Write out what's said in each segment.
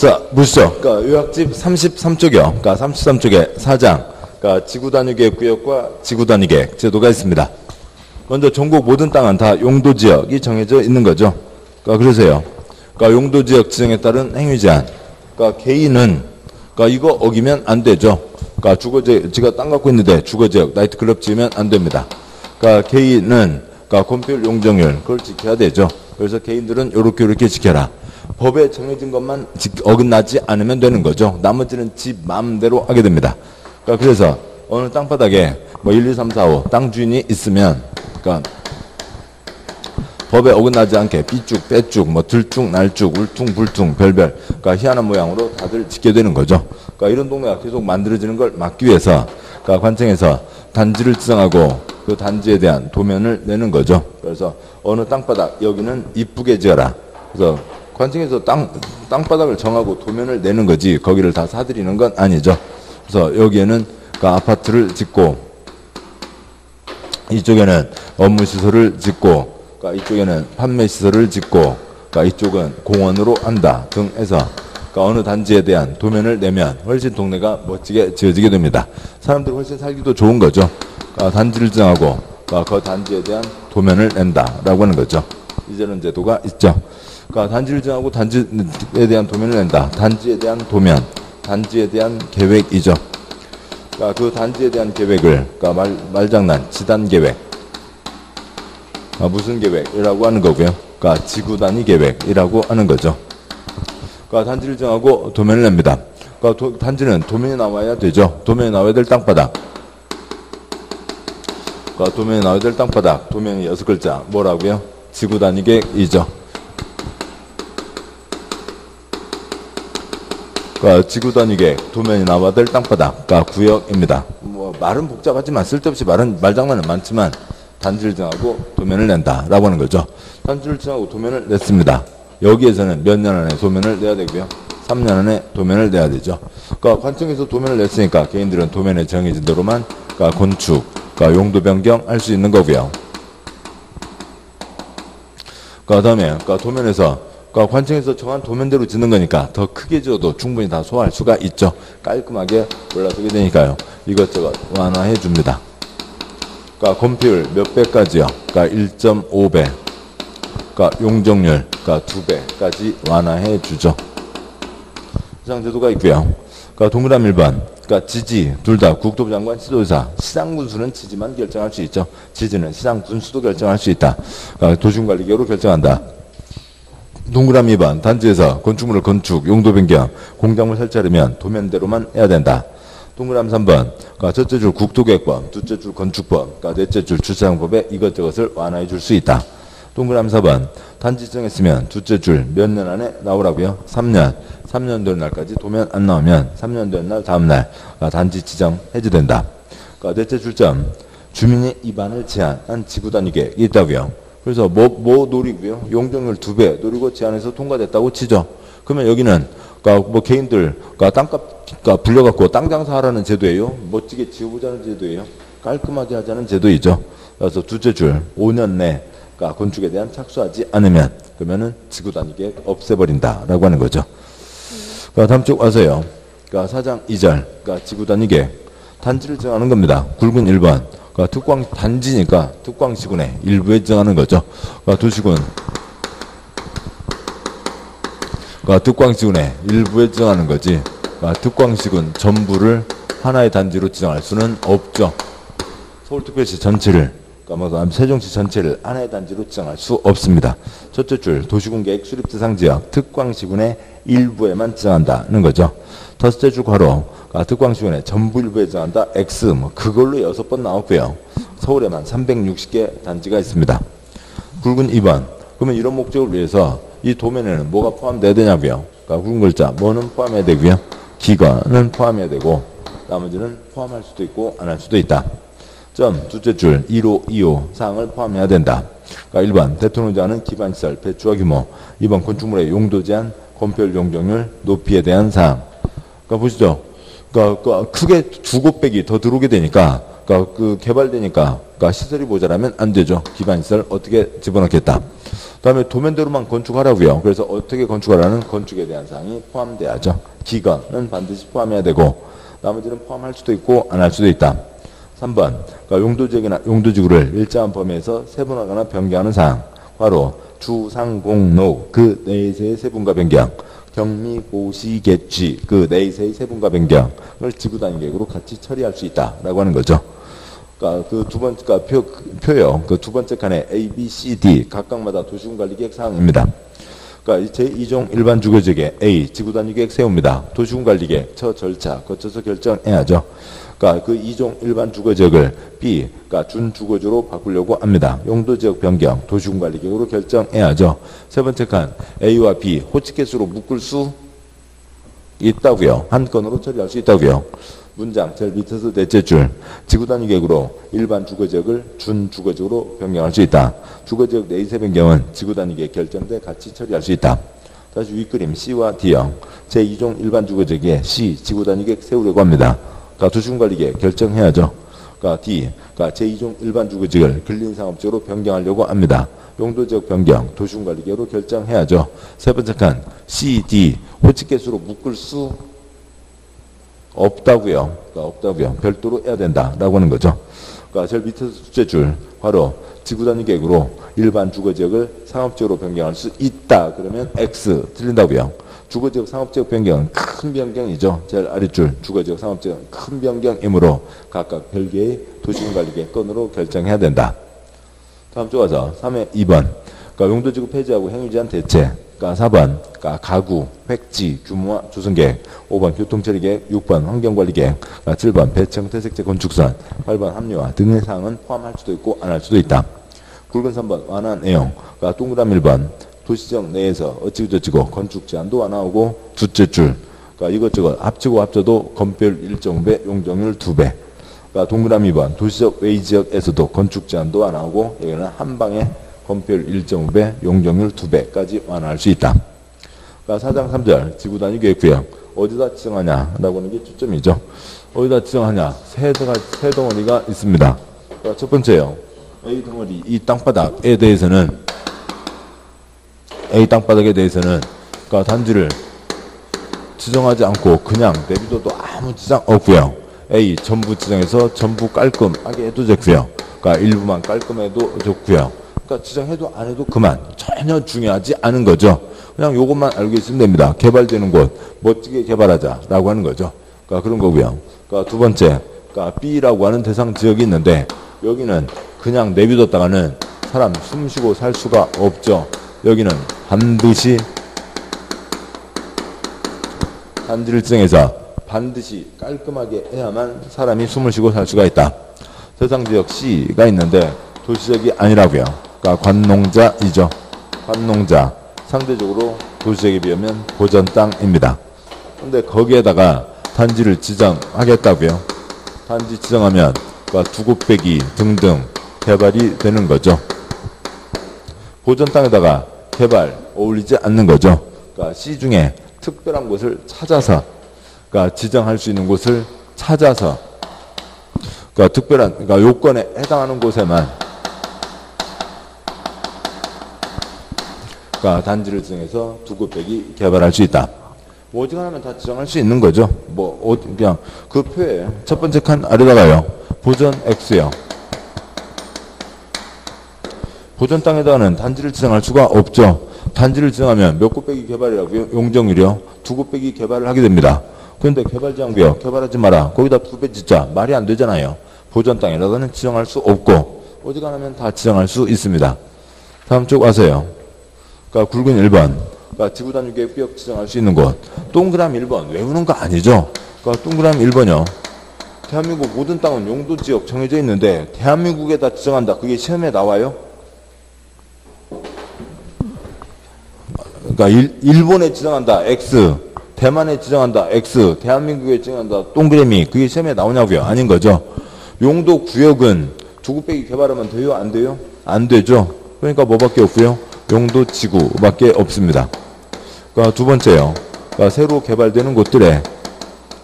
자, 보시죠. 그러니까 요약집 33쪽이요. 그러니까 33쪽에 4장. 그러니까 지구단위계획 구역과 지구단위계획 제도가 있습니다. 먼저 전국 모든 땅은 다 용도지역이 정해져 있는 거죠. 그러니까 그러세요. 그러니까 용도지역 지정에 따른 행위 제한. 그러니까 개인은 그러니까 이거 어기면 안 되죠. 그러니까 주거지역, 지가 땅 갖고 있는데 주거지역, 나이트클럽 지으면 안 됩니다. 그러니까 개인은 그러니까 건폐율, 용적률 그걸 지켜야 되죠. 그래서 개인들은 요렇게 지켜라. 법에 정해진 것만 어긋나지 않으면 되는 거죠. 나머지는 지 마음대로 하게 됩니다. 그러니까 그래서 어느 땅바닥에 뭐 1, 2, 3, 4, 5 땅 주인이 있으면 그러니까 법에 어긋나지 않게 삐쭉, 빼쭉, 뭐 들쭉, 날쭉, 울퉁, 불퉁, 별별 그러니까 희한한 모양으로 다들 짓게 되는 거죠. 그러니까 이런 동네가 계속 만들어지는 걸 막기 위해서 그러니까 관청에서 단지를 지정하고 그 단지에 대한 도면을 내는 거죠. 그래서 어느 땅바닥 여기는 이쁘게 지어라. 그래서 관청에서 땅바닥을 정하고 도면을 내는 거지 거기를 다 사들이는 건 아니죠. 그래서 여기에는 그 아파트를 짓고 이쪽에는 업무시설을 짓고 그러니까 이쪽에는 판매시설을 짓고 그러니까 이쪽은 공원으로 한다 등 해서 그러니까 어느 단지에 대한 도면을 내면 훨씬 동네가 멋지게 지어지게 됩니다. 사람들이 훨씬 살기도 좋은 거죠. 그러니까 단지를 정하고 그러니까 그 단지에 대한 도면을 낸다라고 하는 거죠. 이제는 제도가 있죠. 그러니까 단지를 정하고 단지에 대한 도면을 낸다. 단지에 대한 도면, 단지에 대한 계획이죠. 그러니까 그 단지에 대한 계획을 그러니까 말장난, 지단 계획, 무슨 계획이라고 하는 거고요. 그러니까 지구 단위 계획이라고 하는 거죠. 그러니까 단지를 정하고 도면을 냅니다. 그러니까 단지는 도면이 나와야 되죠. 도면이 나와야 될 땅바닥. 그러니까 도면이 나와야 될 땅바닥. 도면이 6글자. 뭐라고요? 지구 단위 계획이죠. 그러니까 지구 단위 계획, 도면이 나와야 될 땅바닥, 그러니까 구역입니다. 뭐 말은 복잡하지만 쓸데없이 말장난은 많지만 단지를 정하고 도면을 낸다라고 하는 거죠. 단지를 정하고 도면을 냈습니다. 여기에서는 몇 년 안에 도면을 내야 되고요. 3년 안에 도면을 내야 되죠. 그러니까 관청에서 도면을 냈으니까 개인들은 도면에 정해진 대로만 그러니까 건축, 그러니까 용도 변경 할 수 있는 거고요. 그다음에 그러니까 도면에서 그러니까 관청에서 정한 도면대로 짓는 거니까 더 크게 지어도 충분히 다 소화할 수가 있죠. 깔끔하게 올라서게 되니까요. 이것저것 완화해 줍니다. 그러니까 건폐율 몇 배까지요? 그러니까 1.5배. 그러니까 용적률 그러니까 2배까지 완화해 주죠. 이상 제도가 있고요. 그러니까 동그라미 1번. 그러니까 지지 둘 다 국토부 장관 지도자. 시장 군수는 지지만 결정할 수 있죠. 지지는 시장 군수도 결정할 수 있다. 그러니까 도시군관리계획으로 결정한다. 동그라미 2번. 단지에서 건축물을 건축, 용도 변경, 공작물 설치하려면 도면대로만 해야 된다. 동그라미 3번. 그러니까 첫째 줄 국토계획법, 둘째 줄 건축법, 그러니까 넷째 줄 주차장법에 이것저것을 완화해 줄 수 있다. 동그라미 4번. 단지 지정했으면 둘째 줄 몇 년 안에 나오라고요? 3년. 3년 된 날까지 도면 안 나오면 3년 된 날 다음 날 단지 지정 해제된다. 그러니까 넷째 줄점. 주민이 입안을 제한한 지구단위 계획이 있다고요. 그래서 뭐 노리고요? 용적률 2배 노리고 제한해서 통과됐다고 치죠. 그러면 여기는 그러니까 뭐 개인들 그러니까 땅값 그러니까 불려갖고 땅 장사하라는 제도예요. 멋지게 지어보자는 제도예요. 깔끔하게 하자는 제도이죠. 그래서 둘째 줄 5년 내 그러니까 건축에 대한 착수하지 않으면 그러면은 지구 단위 계획 없애버린다라고 하는 거죠. 그러니까 다음 쪽 와서요. 그러니까 4장 2절 그러니까 지구 단위 계획 단지를 정하는 겁니다. 굵은 1번. 그러니까 특광 단지니까 특광시군의 일부에 정하는 거죠. 그러니까 도시군. 그러니까 특광시군의 일부에 정하는 거지. 그러니까 특광시군 전부를 하나의 단지로 지정할 수는 없죠. 서울특별시 전체를, 그러니까 뭐 세종시 전체를 하나의 단지로 지정할 수 없습니다. 첫째 줄 도시군 계획 수립 대상 지역 특광시군의 일부에만 지정한다는 거죠. 다섯째 줄 괄호 특광시군의 전부 일부에 정한다. X 뭐 그걸로 6번 나왔고요. 서울에만 360개 단지가 있습니다. 굵은 2번. 그러면 이런 목적을 위해서 이 도면에는 뭐가 포함돼야 되냐고요. 그러니까 굵은 글자 뭐는 포함해야 되고요. 기관은 포함해야 되고 나머지는 포함할 수도 있고 안 할 수도 있다. 점 둘째 줄 1호, 2호 사항을 포함해야 된다. 그러니까 1번 대통령제하는 기반시설 배추와 규모 2번 건축물의 용도 제한 건폐율 용적률 높이에 대한 사항. 그러니까 보시죠. 그러니까 크게 두 곳백이 더 들어오게 되니까 그러니까 그 개발되니까 그러니까 시설이 모자라면 안 되죠. 기반시설 어떻게 집어넣겠다. 다음에 도면대로만 건축하라고요. 그래서 어떻게 건축하라는 건축에 대한 사항이 포함돼야죠. 기건은 반드시 포함해야 되고 나머지는 포함할 수도 있고 안 할 수도 있다. 3번 그러니까 용도지역이나 용도지구를 일정한 범위에서 세분화하거나 변경하는 사항. 바로 주, 상, 공, 노 그 내에서의 세분과 변경. 경미, 고시, 개취 그 내에서의 세분과 변경을 지구 단위 계획으로 같이 처리할 수 있다라고 하는 거죠. 그러니까 그 두 번째 표요. 그 두 번째 칸에 A, B, C, D 각각마다 도시군 관리 계획 사항입니다. 그러니까 제2종 일반 주거지역에 A 지구 단위 계획 세웁니다. 도시군 관리 계획 처 절차 거쳐서 결정해야죠. 그러니까 그 2종 일반 주거지역을 B 그러니까 준주거지로 바꾸려고 합니다. 용도지역 변경 도시군 관리 계획으로 결정해야죠. 세 번째 칸 A와 B 호치케수로 묶을 수 있다고요. 한 건으로 처리할 수 있다고요. 문장 제일 밑에서 넷째 줄 지구 단위 계획으로 일반 주거지역을 준주거지역으로 변경할 수 있다. 주거지역 내에서의 변경은 지구 단위 계획 결정돼 같이 처리할 수 있다. 다시 윗그림 C와 D형 제2종 일반 주거지역에 C 지구 단위 계획 세우려고 합니다. 그러니까 도시군 관리 계획 결정해야죠. 그러니까 D 그러니까 제2종 일반 주거지역을 근린상업지역으로 변경하려고 합니다. 용도지역 변경 도시군 관리 계획으로 결정해야죠. 세 번째 칸 C, D 호치케수로 묶을 수 없다고요. 그러니까 없다고요. 별도로 해야 된다라고 하는 거죠. 그러니까 제일 밑에서 둘째 줄 바로 지구 단위 계획으로 일반 주거지역을 상업지역으로 변경할 수 있다. 그러면 X 틀린다고요. 주거지역 상업지역 변경은 큰 변경이죠. 제일 아랫줄 주거지역 상업지역은 큰 변경이므로 각각 별개의 도시군 관리 계획 건으로 결정해야 된다. 다음 쪽 가서 3회 2번 그러니까 용도지구 폐지하고 행위제한 대체. 그러니까 4번 그러니까 가구, 획지, 규모와 조성계획 5번 교통처리계획 6번 환경관리계획 7번 배청, 퇴색제, 건축선 8번 합리화 등의 사항은 포함할 수도 있고 안 할 수도 있다. 굵은 3번 완화한 내용 그러니까 동그라미 1번 도시적 내에서 어찌고저찌고 건축 제한도 완화하고 둘째 줄 그러니까 이것저것 합치고 합쳐도 건폐율 1.5배 용적률 2배 그러니까 동그라미 2번 도시적 외지역에서도 건축 제한도 완화하고 여기는 한 방에 건폐율 1.5배, 용적률 2배까지 완화할 수 있다. 그러니까 4장 3절 지구 단위 계획구역 어디다 지정하냐라고 하는 게 초점이죠. 어디다 지정하냐 세 덩어리가 있습니다. 그러니까 첫 번째요. A 덩어리 이 땅바닥에 대해서는 그러니까 단지를 지정하지 않고 그냥 내비둬도 아무 지장 없고요. A 전부 지정해서 전부 깔끔하게 해도 좋고요. 그러니까 일부만 깔끔해도 좋고요. 그러니까 지정해도 안 해도 그만 전혀 중요하지 않은 거죠. 그냥 요것만 알고 있으면 됩니다. 개발되는 곳 멋지게 개발하자라고 하는 거죠. 그러니까 그런 거고요. 그러니까 두 번째 그러니까 B라고 하는 대상 지역이 있는데 여기는 그냥 내비뒀다가는 사람 숨쉬고 살 수가 없죠. 여기는 반드시 단지를 지정해서 반드시 깔끔하게 해야만 사람이 숨을 쉬고 살 수가 있다. 대상 지역 C가 있는데 도시적이 아니라고요. 그러니까 관농자이죠. 관농자 상대적으로 도시적에 비하면 보전 땅입니다. 근데 거기에다가 단지를 지정하겠다고요. 단지 지정하면 그러니까 두곱배기 등등 개발이 되는 거죠. 보전 땅에다가 개발 어울리지 않는 거죠. 그러니까 C 중에 특별한 곳을 찾아서 그러니까 지정할 수 있는 곳을 찾아서 그러니까 특별한 그러니까 요건에 해당하는 곳에만 그러니까 단지를 지정해서 두곱배기 개발할 수 있다. 뭐 어지간하면 다 지정할 수 있는 거죠. 뭐 그냥 그 표에 첫 번째 칸 아래다가요. 보전 X요. 보전 땅에다가는 단지를 지정할 수가 없죠. 단지를 지정하면 몇 곱배기 개발이라고요? 용적률이요. 두 곱배기 개발을 하게 됩니다. 그런데 개발지향구역 개발하지 마라. 거기다 2배 짓자. 말이 안 되잖아요. 보전 땅에다가는 지정할 수 없고 어지간하면 다 지정할 수 있습니다. 다음 쪽 와서요. 그러니까 굵은 1번 그러니까 지구 단위 계획구역 지정할 수 있는 곳 동그라미 1번 외우는 거 아니죠. 그러니까 동그라미 1번이요. 대한민국 모든 땅은 용도지역 정해져 있는데 대한민국에다 지정한다. 그게 시험에 나와요? 그러니까 일본에 지정한다. X 대만에 지정한다. X 대한민국에 지정한다. 동그라미 그게 시험에 나오냐고요? 아닌 거죠. 용도구역은 두곱배기 개발하면 돼요? 안 돼요? 안 되죠. 그러니까 뭐밖에 없고요. 용도지구밖에 없습니다. 그러니까 두 번째요. 그러니까 새로 개발되는 곳들에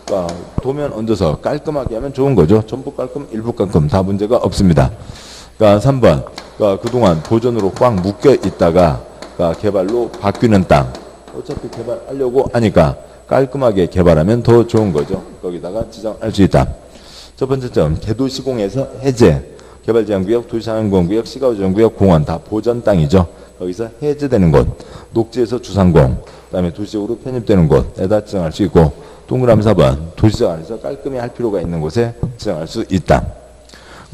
그러니까 도면 얹어서 깔끔하게 하면 좋은 거죠. 전부 깔끔, 일부 깔끔 다 문제가 없습니다. 그러니까 3번 그러니까 그동안 보전으로 꽉 묶여 있다가 그러니까 개발로 바뀌는 땅. 어차피 개발하려고 하니까 깔끔하게 개발하면 더 좋은 거죠. 거기다가 지정할 수 있다. 첫 번째 점, 개도시공에서 해제. 개발제한구역, 도시장안공구역, 시가우지원구역, 공원 다 보전 땅이죠. 거기서 해제되는 곳, 녹지에서 주상공, 그 다음에 도시적으로 편입되는 곳에다 지정할 수 있고, 동그라미 4번, 도시적 안에서 깔끔히 할 필요가 있는 곳에 지정할 수 있다.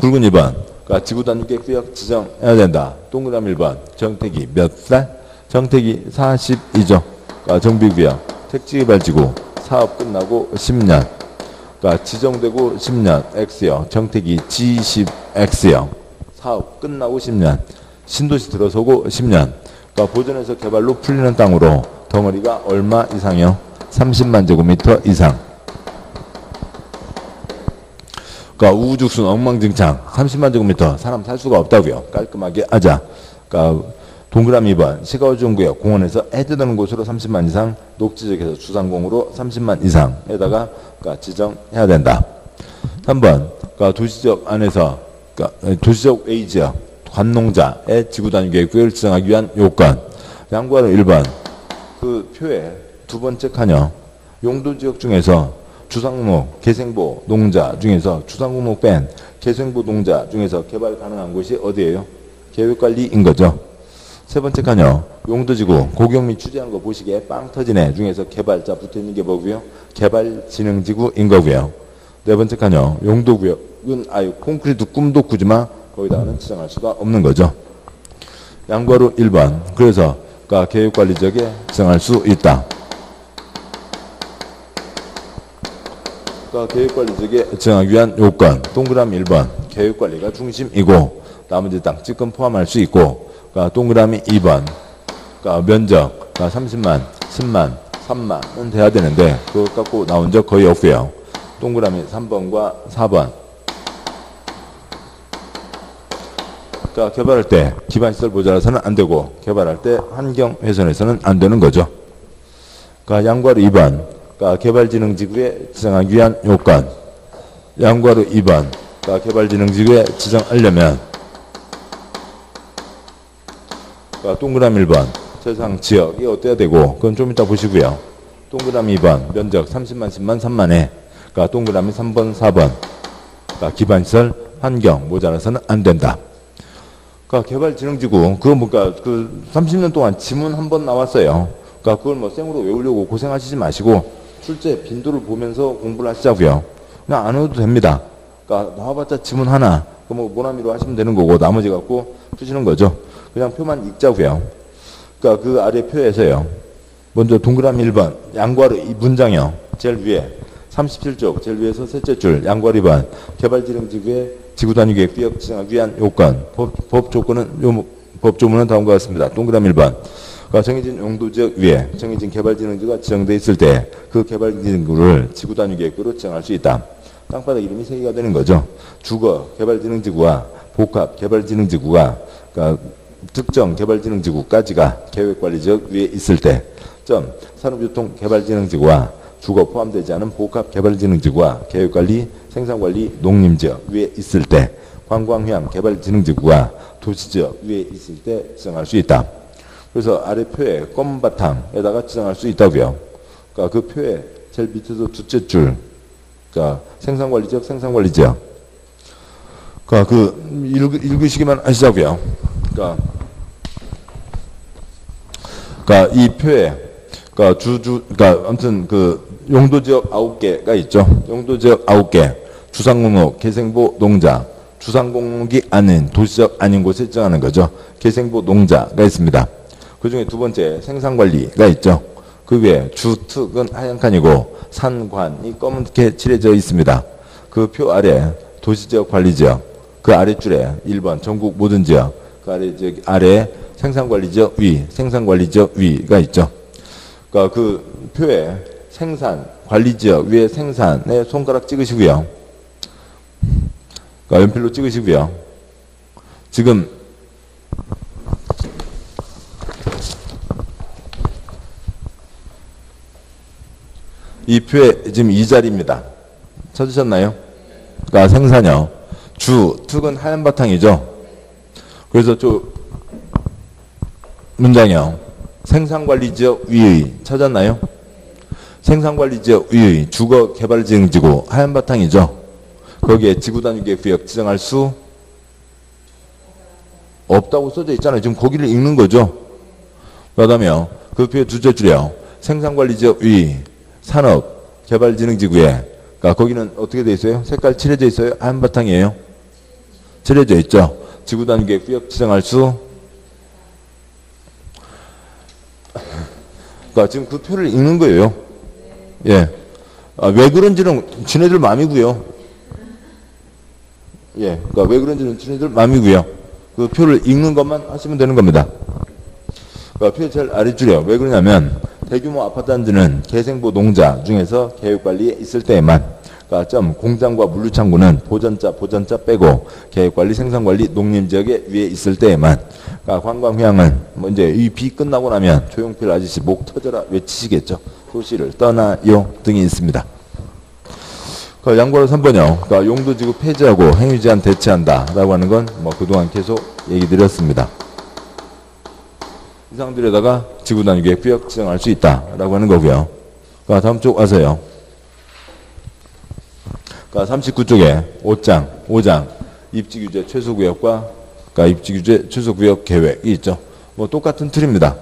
굵은 2번, 그러니까 지구단위계획구역 지정해야 된다. 동그라미 1번, 정택이 몇 살? 정택이 42죠. 그러니까 정비구역, 택지개발지구, 사업 끝나고 10년. 그러니까 지정되고 10년, X요. 정택이 G10X요. 사업 끝나고 10년. 신도시 들어서고 10년. 그러니까 보전에서 개발로 풀리는 땅으로 덩어리가 얼마 이상이요? 30만 제곱미터 이상. 그러니까 우후죽순 엉망진창 30만 제곱미터 사람 살 수가 없다고요. 깔끔하게 하자. 그러니까 동그라미 2번 시가우지원구역 공원에서 해제되는 곳으로 30만 이상, 녹지적에서 주상공으로 30만 이상에다가 그러니까 지정해야 된다. 3번 그러니까 도시적 안에서 그러니까 도시적 A지역 관농자의 지구단위계획구역을 지정하기 위한 요건. 양보하는 1번 그 표에 두 번째 칸이요. 용도지역 중에서 주상목, 개생보, 농자 중에서 주상목목 뺀 개생보, 농자 중에서 개발 가능한 곳이 어디예요? 계획관리인 거죠. 세 번째 칸이요. 용도지구, 고경 및 추진한 거 보시기에 빵 터지네 중에서 개발자 붙어있는 게 뭐고요? 개발진흥지구인 거고요. 네 번째 칸이요. 용도구역은 아유 콘크리트 꿈도 꾸지만 거기다가는 지정할 수가 없는 거죠. 양보하로 1번. 그래서 그러니까 계획관리지역에 지정할 수 있다. 그러니까 계획관리지역에 지정하기 위한 요건. 동그라미 1번. 계획관리가 중심이고 나머지 땅 지금 포함할 수 있고 그러니까 동그라미 2번. 그러니까 면적 그러니까 30만, 10만, 3만은 돼야 되는데 그거 갖고 나온 적 거의 없고요. 동그라미 3번과 4번. 그러니까 개발할 때 기반시설 모자라서는 안 되고 개발할 때 환경훼손해서는 안 되는 거죠. 그러니까 양과로 2번. 그러니까 개발진흥지구에 지정하기 위한 요건. 양과로 2번. 그러니까 개발진흥지구에 지정하려면 그러니까 동그라미 1번. 세상 지역이 어때야 되고 그건 좀 이따 보시고요. 동그라미 2번. 면적 30만, 10만, 3만에 그러니까 동그라미 3번, 4번. 그러니까 기반시설 환경 모자라서는 안 된다. 그러니까 개발진흥지구 그거 뭔가 그 30년 동안 지문 한 번 나왔어요. 그러니까 그걸 뭐 생으로 외우려고 고생하시지 마시고 출제 빈도를 보면서 공부를 하시자고요. 그냥 안 해도 됩니다. 그러니까 나와봤자 지문 하나 그 뭐 모나미로 하시면 되는 거고 나머지 갖고 푸시는 거죠. 그냥 표만 읽자고요. 그러니까 그 아래 표에서요. 먼저 동그라미 1번 양괄호 이 문장이요. 제일 위에 37쪽 제일 위에서 셋째 줄 양괄호 2번 개발진흥지구에 지구단위계획구역 지정하기 위한 요건. 법 조건은 법 조문은 다음과 같습니다. 동그라미 1번. 그러니까 정해진 용도지역 위에 정해진 개발진흥지구가 지정되어 있을 때 그 개발진흥지구를 지구단위계획구로 지정할 수 있다. 땅바닥 이름이 3개가 되는 거죠. 주거 개발진흥지구와 복합 개발진흥지구가 그러니까 특정 개발진흥지구까지가 계획관리지역 위에 있을 때 점 산업유통 개발진흥지구와 주거 포함되지 않은 복합 개발진흥지구와 계획관리 생산관리 농림지역 위에 있을 때 관광휴양 개발진흥지구가 도시지역 위에 있을 때 지정할 수 있다. 그래서 아래 표에 검은 바탕에다가 지정할 수 있다고요. 그러니까 그 표에 제일 밑에서 둘째 줄 그러니까 생산관리지역 생산관리지역 그러니까 그 읽으시기만 하시자고요. 그러니까 이 표에 그러니까 그러니까 아무튼 그 용도지역 9개가 있죠. 용도지역 9개. 주상공목, 개생보, 농자. 주상공목이 아닌 도시적 아닌 곳에 지정하는 거죠. 개생보, 농자가 있습니다. 그 중에 두 번째 생산관리가 있죠. 그 위에 주특은 하얀 칸이고 산관이 검게 칠해져 있습니다. 그 표 아래 도시지역 관리지역 그 아래줄에 1번 전국 모든 지역 그 아래 생산관리지역 위 생산관리지역 위가 있죠. 그러니까 그 표에 생산관리지역 위에 생산에 손가락 찍으시고요. 그러니까 연필로 찍으시고요. 지금 이 표에 지금 이 자리입니다. 찾으셨나요? 그러니까 생산형 주, 특은 하얀 바탕이죠. 그래서 문장형 생산관리지역 위의 찾았나요? 생산관리지역 위의 주거개발지능지구 하얀 바탕이죠. 거기에 지구단위계획구역 지정할 수 없다고 써져 있잖아요. 지금 거기를 읽는 거죠. 그다음에요. 그 표의 두째 줄이요. 생산관리지역 위의 산업개발지능지구에 그러니까 거기는 어떻게 돼 있어요? 색깔 칠해져 있어요? 하얀 바탕이에요? 칠해져 있죠. 지구단위계획구역 지정할 수 그러니까 지금 그 표를 읽는 거예요. 예. 왜 그런지는 지네들 마음이고요. 예. 그러니까 왜 그런지는 지네들 마음이고요. 그 표를 읽는 것만 하시면 되는 겁니다. 그러니까 표 제일 아래줄이요. 왜 그러냐면 대규모 아파트 단지는 개생보 농자 중에서 계획관리에 있을 때에만 그러니까 점 공장과 물류창고는 보전자 빼고 계획관리 생산관리 농림지역에 위에 있을 때에만 그러니까 관광휴양은 뭐 이제 이 비 끝나고 나면 조용필 아저씨 목 터져라 외치시겠죠. 도시를 떠나요 등이 있습니다. 그 양보로 3번이요. 그러니까 용도지구 폐지하고 행위제한 대체한다 라고 하는 건 뭐 그동안 계속 얘기 드렸습니다. 이상들에다가 지구단위계획구역 지정할 수 있다 라고 하는 거고요. 그러니까 다음 쪽 와서요. 그러니까 39쪽에 5장 입지규제 최소구역과 그러니까 입지규제 최소구역 계획이 있죠. 뭐 똑같은 틀입니다.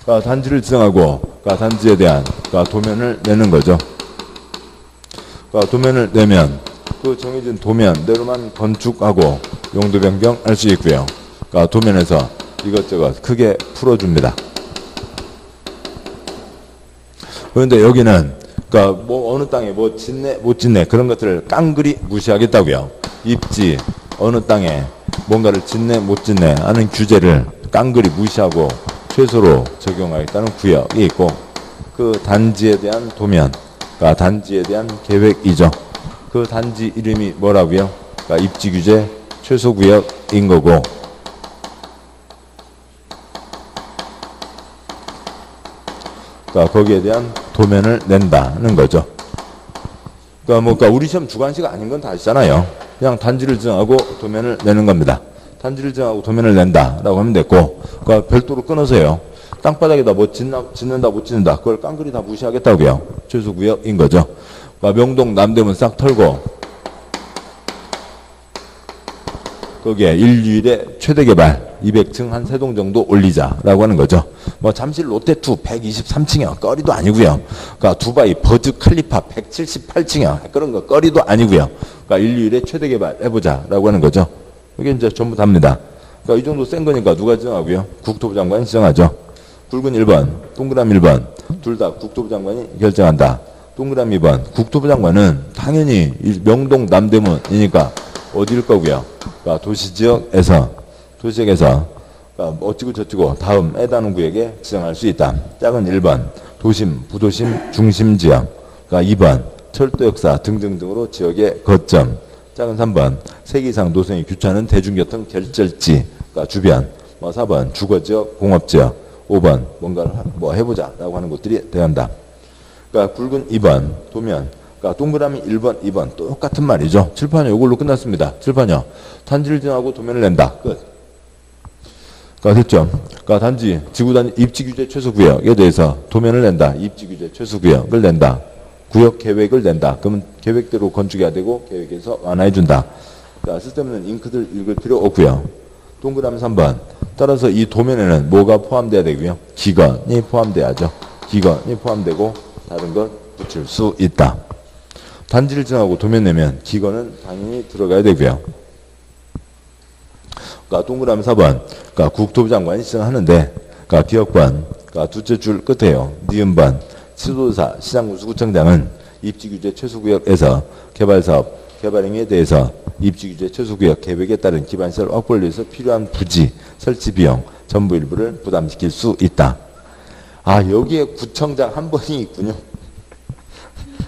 그러니까 단지를 지정하고 그러니까 단지에 대한 그러니까 도면을 내는 거죠. 그러니까 도면을 내면 그 정해진 도면대로만 건축하고 용도 변경할 수 있고요. 그러니까 도면에서 이것저것 크게 풀어줍니다. 그런데 여기는 그러니까 뭐 어느 땅에 뭐 짓네 못 짓네 그런 것들을 깡그리 무시하겠다고요. 입지 어느 땅에 뭔가를 짓네 못 짓네 하는 규제를 깡그리 무시하고 최소로 적용하겠다는 구역이 있고 그 단지에 대한 도면 그러니까 단지에 대한 계획이죠. 그 단지 이름이 뭐라고요? 그러니까 입지규제 최소구역인 거고 그러니까 거기에 대한 도면을 낸다는 거죠. 그러니까 우리 시험 주관식 아닌 건 다 아시잖아요. 그냥 단지를 지정하고 도면을 내는 겁니다. 단지를 지정하고 도면을 낸다라고 하면 됐고, 그러니까 별도로 끊어서요. 땅바닥에다 뭐 짓는다 못 짓는다 그걸 깡그리 다 무시하겠다고요. 최소구역인 거죠. 그러니까 명동 남대문 싹 털고 거기에 일주일에 최대 개발 200층 한 3동 정도 올리자라고 하는 거죠. 뭐 잠실 롯데투 123층이요. 거리도 아니고요. 그러니까 두바이 버즈 칼리파 178층이요. 그런 거 거리도 아니고요. 그러니까 일주일에 최대 개발 해보자라고 하는 거죠. 이게 이제 전부 답니다. 그러니까 이 정도 센 거니까 누가 지정하고요? 국토부 장관이 지정하죠. 굵은 1번, 동그라미 1번 둘 다 국토부 장관이 결정한다. 동그라미 2번 국토부 장관은 당연히 명동 남대문이니까 어디일 거고요. 그러니까 도시지역에서 그러니까 어찌고 저찌고 다음 해당 구역에 지정할 수 있다. 작은 1번 도심, 부도심, 중심지역 그러니까 2번 철도역사 등등등으로 지역의 거점 작은 3번 3개 이상 노선이 규차는 대중교통 결절지 그러니까 주변 4번 주거지역, 공업지역 5번 뭔가를 뭐 해보자라고 하는 곳들이 되어간다. 그러니까 굵은 2번 도면 그러니까 동그라미 1번, 2번 똑같은 말이죠. 칠판이 이걸로 끝났습니다. 칠판이요. 단지를 지정하고 도면을 낸다. 끝. 그러니까 됐죠. 그러니까 단지 지구단 입지규제 최소구역에 대해서 도면을 낸다. 입지규제 최소구역을 낸다. 구역 계획을 낸다. 그러면 계획대로 건축해야 되고 계획에서 완화해준다. 그러니까 쓸데없는 잉크들 읽을 필요 없고요. 동그라미 3번. 따라서 이 도면에는 뭐가 포함돼야 되고요. 기건이 포함돼야죠. 기건이 포함되고 다른 것 붙일 수 있다. 단지를 지정하고 도면 내면 기건은 당연히 들어가야 되고요. 그러니까 동그라미 4번. 그러니까 국토부 장관이 지정하는데, 그러니까 기억번, 그러니까 두째 줄 끝에요. 니은번. 지도사, 시장군수구청장은 입지규제 최소구역에서 개발사업, 개발행위에 대해서 입지규제 최소구역 계획에 따른 기반시설 확보를 위해서 필요한 부지, 설치 비용, 전부 일부를 부담시킬 수 있다. 아, 여기에 구청장 한 번이 있군요.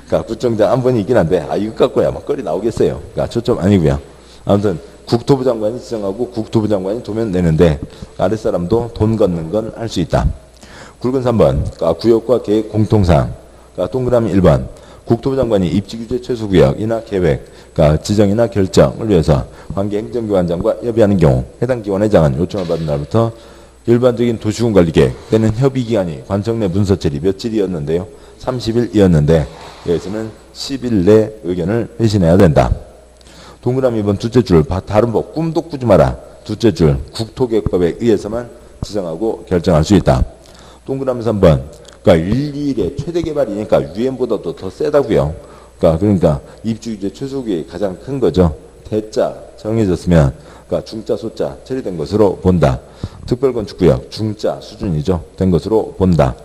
그러니까 구청장 한 번이 있긴 한데, 이거 갖고야 막거리 나오겠어요. 그러니까 초점 아니고요. 아무튼 국토부 장관이 지정하고 국토부 장관이 도면 내는데 아랫사람도 돈 걷는 건 할 수 있다. 굵은 3번 그러니까 구역과 계획 공통사항 그러니까 동그라미 1번 국토부 장관이 입지규제 최소구역이나 계획 그러니까 지정이나 결정을 위해서 관계 행정기관장과 협의하는 경우 해당 기관회장은 요청을 받은 날부터 일반적인 도시군 관리 계획 때는 협의 기간이 관청 내 문서 처리 며칠이었는데요. 30일이었는데 여기서는 10일 내 의견을 회신해야 된다. 동그라미 2번 둘째 줄 다른 법 꿈도 꾸지 마라. 둘째 줄 국토계획법에 의해서만 지정하고 결정할 수 있다. 동그라미 3번 그러니까 1, 2일의 최대 개발이니까 유엔보다도 더 세다고요. 그러니까 입주규제 최소계획이 가장 큰 거죠. 대자 정해졌으면 그러니까 중자 소자 처리된 것으로 본다. 특별건축구역 중자 수준이죠. 된 것으로 본다.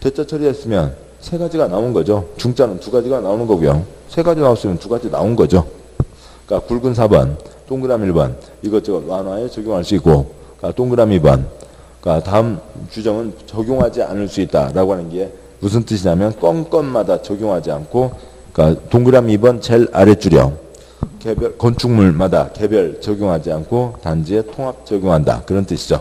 대자 처리했으면 세 가지가 나온 거죠. 중자는 두 가지가 나오는 거고요. 세 가지 나왔으면 두 가지 나온 거죠. 그러니까 굵은 4번, 동그라미 1번 이것저것 완화에 적용할 수 있고, 그러니까 동그라미 2번, 그러니까 다음 규정은 적용하지 않을 수 있다라고 하는 게 무슨 뜻이냐면 건건마다 적용하지 않고, 그러니까 동그라미 2번 제일 아랫줄이요. 개별 건축물마다 개별 적용하지 않고 단지에 통합 적용한다 그런 뜻이죠.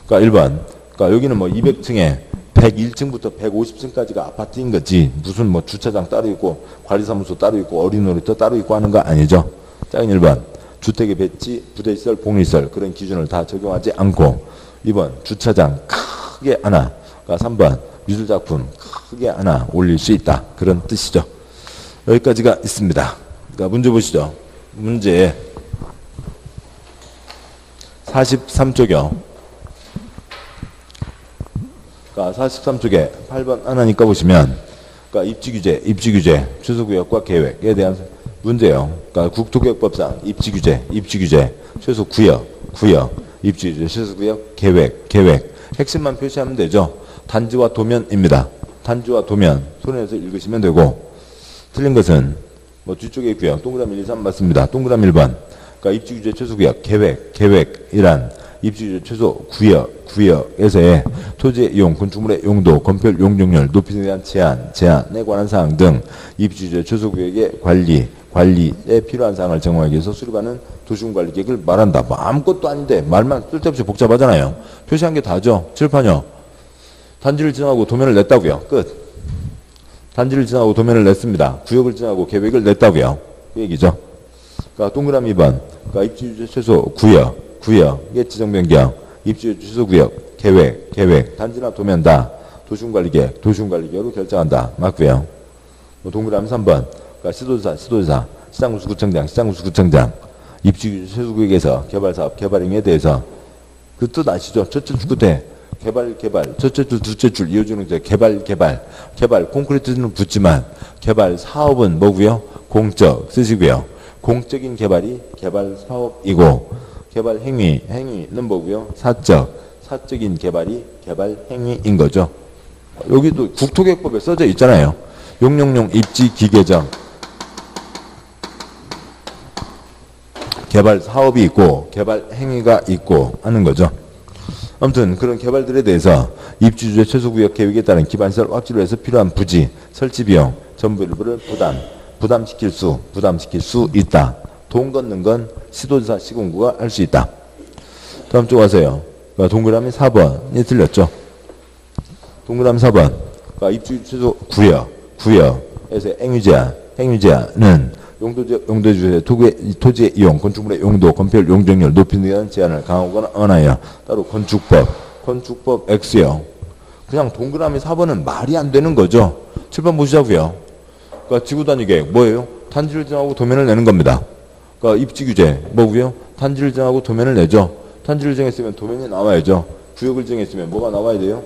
그러니까 1번, 그러니까 여기는 뭐 200층에 101층부터 150층까지가 아파트인 거지 무슨 뭐 주차장 따로 있고 관리사무소 따로 있고 어린이놀이터 따로 있고 하는 거 아니죠. 짝은 1번 주택의 배치, 부대시설, 공유시설 그런 기준을 다 적용하지 않고 2번 주차장 크게 하나, 그러니까 3번 미술작품 크게 하나 올릴 수 있다 그런 뜻이죠. 여기까지가 있습니다. 그러니까 문제 보시죠. 문제 43쪽이요. 그러니까 43쪽에 8번 하나니까 보시면 그러니까 입지규제, 최소구역과 계획에 대한 문제예요. 그러니까 국토계획법상 입지규제, 최소구역, 입지규제, 최소구역, 계획. 핵심만 표시하면 되죠. 단지와 도면입니다. 단지와 도면 손에서 읽으시면 되고 틀린 것은 뭐 뒤쪽에 있고요. 동그라미 1, 2, 3 맞습니다. 동그라미 1번. 그러니까 입지규제 최소구역, 계획이란 입지규제 최소 구역에서의 토지의 이용, 건축물의 용도, 건폐율, 용적률, 높이에 대한 제한에 관한 사항 등 입지규제 최소구역의 관리에 필요한 사항을 정하기 위해서 수립하는 도시군관리계획을 말한다. 뭐 아무것도 아닌데 말만 쓸데없이 복잡하잖아요. 표시한 게 다죠. 칠판이요. 단지를 지정하고 도면을 냈다고요. 끝. 단지를 지정하고 도면을 냈습니다. 구역을 지정하고 계획을 냈다고요. 그 얘기죠. 그러니까 동그라미 2번. 그러니까 입지규제 최소 구역의 지정 변경, 입지규제 최소 구역, 계획, 단지나 도면 다 도시군관리계획으로 결정한다. 맞고요. 동그라미 3번. 그러니까 시도지사, 시장군수구청장, 입지규제 최소 구역에서 개발사업, 개발행위에 대해서 그 뜻 아시죠? 첫째 줄 끝에 개발, 첫째 줄, 둘째 줄 이어주는 게 개발, 콘크리트는 붙지만 개발 사업은 뭐고요? 공적 쓰시고요. 공적인 개발이 개발 사업이고 개발 행위는 뭐고요? 사적인 개발이 개발 행위인 거죠. 여기도 국토계획법에 써져 있잖아요. 용용용 입지 기계정 개발 사업이 있고 개발 행위가 있고 하는 거죠. 아무튼 그런 개발들에 대해서 입지규제 최소구역 계획에 따른 기반시설 확지를 위해서 필요한 부지, 설치 비용, 전부 일부를 부담시킬 수 있다. 돈 걷는 건 시도지사 시군구가 할 수 있다. 다음 쪽 가세요. 그러니까 동그라미 4번이 틀렸죠. 동그라미 4번. 그러니까 입지규제 최소 구역에서 행위제한은 용도주의 토지의 이용, 건축물의 용도, 건폐율, 용적률, 높이에 대한 제한을 강화하거나 언하여 따로 건축법 X요. 그냥 동그라미 4번은 말이 안 되는 거죠. 7번 보시자고요. 그러니까 지구단위계획 뭐예요? 단지를 정하고 도면을 내는 겁니다. 그러니까 입지규제 뭐고요? 단지를 정하고 도면을 내죠. 단지를 정했으면 도면이 나와야죠. 구역을 정했으면 뭐가 나와야 돼요?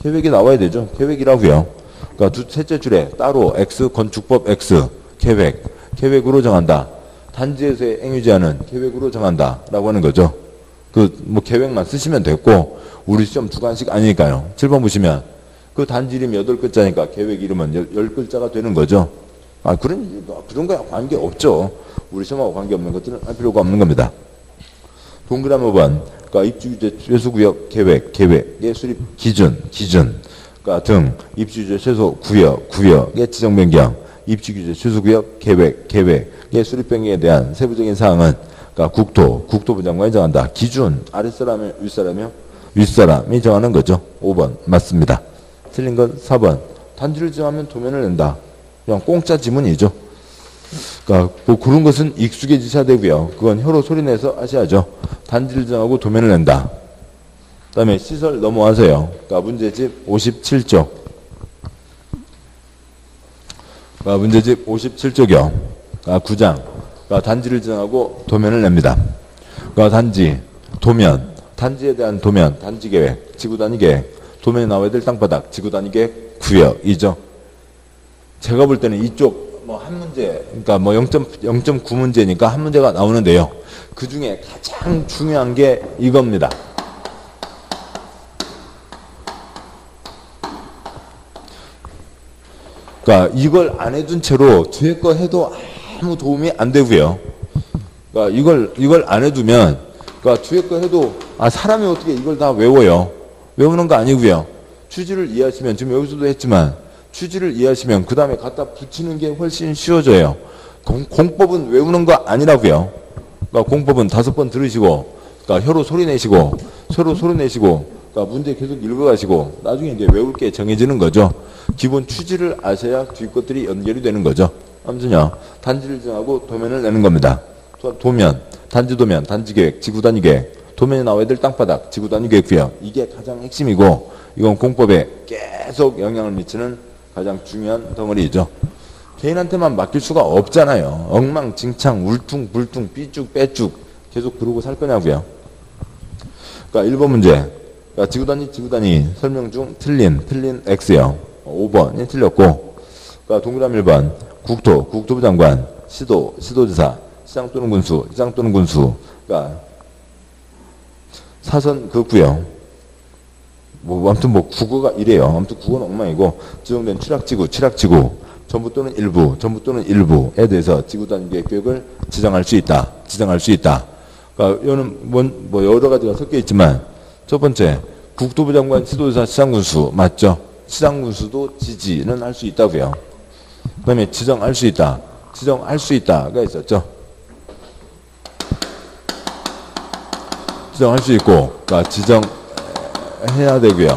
계획이 나와야 되죠. 계획이라고요. 그러니까 셋째 줄에 따로 X, 건축법 X, 계획으로 정한다. 단지에서의 행위제한은 계획으로 정한다라고 하는 거죠. 뭐 계획만 쓰시면 됐고 우리 시험 주관식 아니니까요. 7번 보시면 그 단지 이름이 8글자니까 계획 이름은 10글자가 되는 거죠. 그런 거야 관계 없죠. 우리 시험하고 관계 없는 것들은 할 필요가 없는 겁니다. 동그라미 5번. 그러니까 입지규제 최소구역 계획의 수립 기준 그러니까 등 입지규제 최소 구역의 지정 변경, 입지규제 최소구역 계획의 수립 변경에 대한 세부적인 사항은 그러니까 국토부 장관이 정한다. 기준 아랫사람이 윗사람이 정하는 거죠. 5번 맞습니다. 틀린 건 4번. 단지를 정하면 도면을 낸다. 그냥 공짜 지문이죠. 그러니까 뭐 그런 것은 익숙해지셔야 되고요. 그건 혀로 소리내서 하셔야죠. 단지를 정하고 도면을 낸다. 다음에 시설 넘어와서요. 그러니까 문제집 57쪽. 그러니까 문제집 57쪽이요. 그러니까 9장. 그러니까 단지를 지정하고 도면을 냅니다. 그러니까 단지, 도면, 단지에 대한 도면, 단지 계획, 지구 단위 계획, 도면에 나와야 될 땅바닥, 지구 단위 계획, 구역이죠. 제가 볼 때는 이쪽 뭐 한 문제, 그러니까 뭐 0.9문제니까 한 문제가 나오는데요. 그 중에 가장 중요한 게 이겁니다. 그러니까 이걸 안 해둔 채로 뒤에 거 해도 아무 도움이 안 되고요. 그러니까 이걸 안 해두면, 그러니까 뒤에 거 해도 사람이 어떻게 이걸 다 외워요? 외우는 거 아니고요. 취지를 이해하시면, 지금 여기서도 했지만 취지를 이해하시면 그 다음에 갖다 붙이는 게 훨씬 쉬워져요. 공법은 외우는 거 아니라고요. 그러니까 공법은 5번 들으시고, 그러니까 혀로 소리 내시고, 그러니까 문제 계속 읽어가시고 나중에 이제 외울 게 정해지는 거죠. 기본 취지를 아셔야 뒤 것들이 연결이 되는 거죠. 아무튼요, 단지를 정하고 도면을 내는 겁니다. 도면, 단지 도면, 단지 계획, 지구 단위 계획, 도면에 나와야 될 땅바닥, 지구 단위 계획 구역, 이게 가장 핵심이고, 이건 공법에 계속 영향을 미치는 가장 중요한 덩어리죠. 개인한테만 맡길 수가 없잖아요. 엉망진창, 울퉁불퉁, 삐쭉 빼쭉 계속 그러고 살 거냐고요. 그러니까 1번 문제, 그러니까 지구 단위 설명 중 틀린 X요. 5번이 틀렸고, 그러니까 동그라미 1번 국토부 장관, 시도지사, 시장 또는 군수, 그러니까 사선 그구요. 아무튼 국어가 이래요. 아무튼 국어는 엉망이고, 지정된 취락지구, 전부 또는 일부에 대해서 지구 단위 계획을 지정할 수 있다. 그러니까 이거는 여러 가지가 섞여 있지만, 첫 번째, 국토부 장관, 시도지사, 시장군수 맞죠? 시장군수도 지지는 할 수 있다고요. 그 다음에 지정할 수 있다가 있었죠. 지정할 수 있고, 그러니까 지정해야 되고요.